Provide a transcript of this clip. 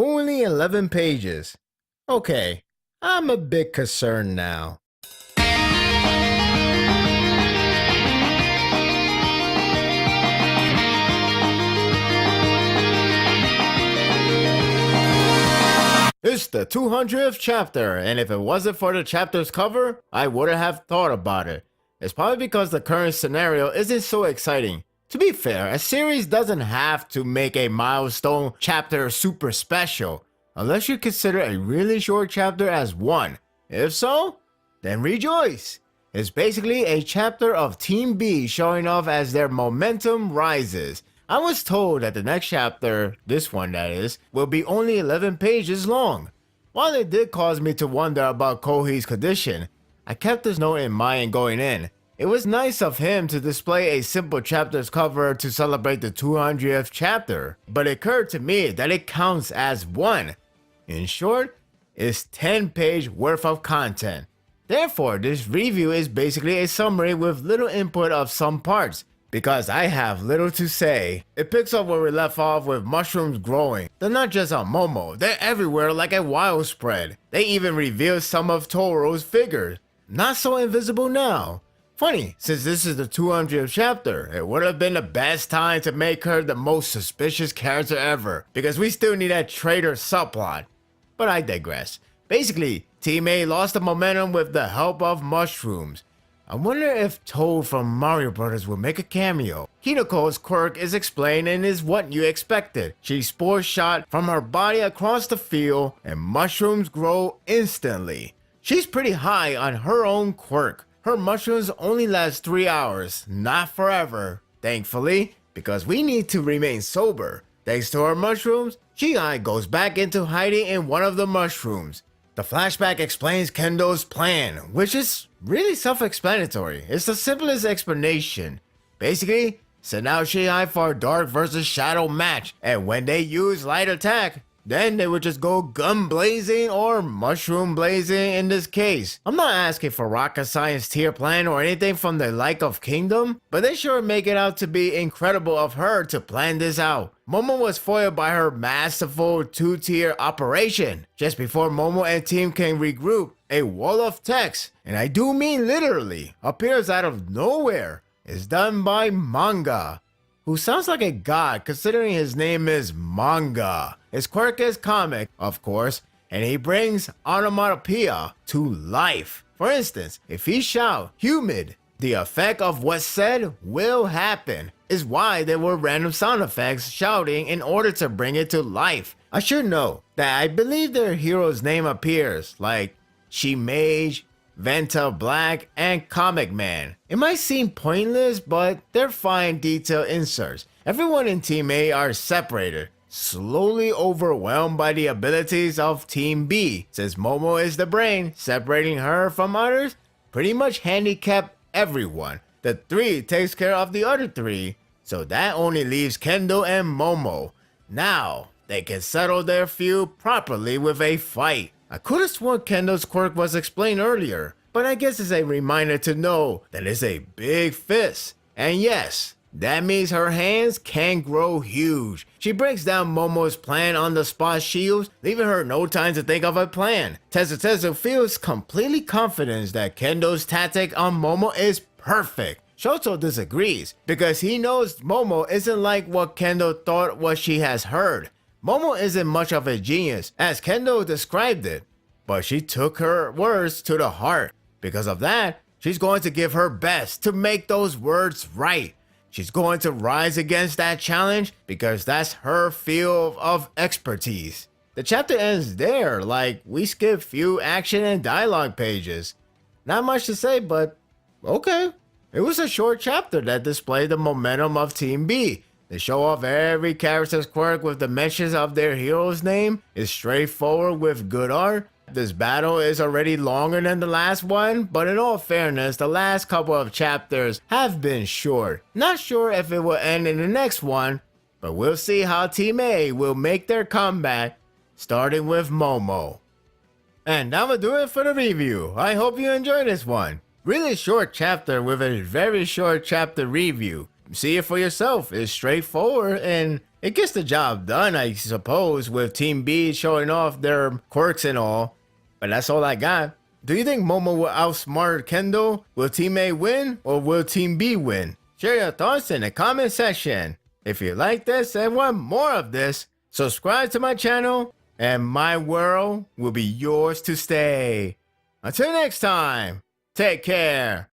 Only 11 pages. Okay, I'm a bit concerned now. It's the 200th chapter, and if it wasn't for the chapter's cover, I wouldn't have thought about it. It's probably because the current scenario isn't so exciting. To be fair, a series doesn't have to make a milestone chapter super special, unless you consider a really short chapter as one. If so, then rejoice. It's basically a chapter of Team B showing off as their momentum rises. I was told that the next chapter, this one that is, will be only 11 pages long. While it did cause me to wonder about Kohi's condition, I kept this note in mind going in. It was nice of him to display a simple chapter's cover to celebrate the 200th chapter, but it occurred to me that it counts as one. In short, it's 10-page worth of content. Therefore, this review is basically a summary with little input of some parts, because I have little to say. It picks up where we left off with mushrooms growing. They're not just on Momo, they're everywhere like a wild spread. They even reveal some of Toro's figures. Not so invisible now. Funny, since this is the 200th chapter, it would have been the best time to make her the most suspicious character ever, because we still need that traitor subplot. But I digress. Basically, Team A lost the momentum with the help of mushrooms. I wonder if Toad from Mario Bros. Will make a cameo. Hinako's quirk is explained and is what you expected. She spore shot from her body across the field and mushrooms grow instantly. She's pretty high on her own quirk. Her mushrooms only last 3 hours, not forever, thankfully, because we need to remain sober. Thanks to her mushrooms, Chi goes back into hiding in one of the mushrooms. The flashback explains Kendo's plan, which is really self-explanatory. It's the simplest explanation. Basically, send out Shihai for a dark versus shadow match, and when they use light attack, then they would just go gun blazing or mushroom blazing in this case. I'm not asking for rocket science tier plan or anything from the like of Kingdom, but they sure make it out to be incredible of her to plan this out. Momo was foiled by her masterful 2-tier operation. Just before Momo and team can regroup, a wall of text, and I do mean literally, appears out of nowhere. It's done by Manga, who sounds like a god considering his name is Manga. His quirk is comic, of course, and he brings onomatopoeia to life. For instance, if he shout humid, the effect of what's said will happen. Is why there were random sound effects shouting in order to bring it to life. I should know that I believe their hero's name appears, like Shimage, Vanta Black, and Comic Man. It might seem pointless, but they're fine detail inserts. Everyone in Team A are separated, slowly overwhelmed by the abilities of Team B. Since Momo is the brain, separating her from others pretty much handicap everyone. The 3 takes care of the other 3, so that only leaves Kendo and Momo. Now, they can settle their feud properly with a fight. I could have sworn Kendo's quirk was explained earlier, but I guess it's a reminder to know that it's a big fist. And yes, that means her hands can grow huge. She breaks down Momo's plan on the spot shields, leaving her no time to think of a plan. Tezu feels completely confident that Kendo's tactic on Momo is perfect. Shoto disagrees, because he knows Momo isn't like what Kendo thought what she has heard. Momo isn't much of a genius, as Kendo described it, but she took her words to the heart. Because of that, she's going to give her best to make those words right. She's going to rise against that challenge because that's her field of expertise. The chapter ends there, like we skip few action and dialogue pages. Not much to say, but okay. It was a short chapter that displayed the momentum of Team B. They show off every character's quirk with the mentions of their hero's name. It's straightforward with good art. This battle is already longer than the last one, but in all fairness, the last couple of chapters have been short. Not sure if it will end in the next one, but we'll see how Team A will make their comeback, starting with Momo. And that will do it for the review. I hope you enjoyed this one. Really short chapter with a very short chapter review. see it for yourself. It's straightforward and it gets the job done, I suppose, with Team B showing off their quirks and all. But that's all I got. Do you think Momo will outsmart Kendo? Will Team A win or will Team B win? Share your thoughts in the comment section. If you like this and want more of this, subscribe to my channel and my world will be yours to stay. Until next time, take care.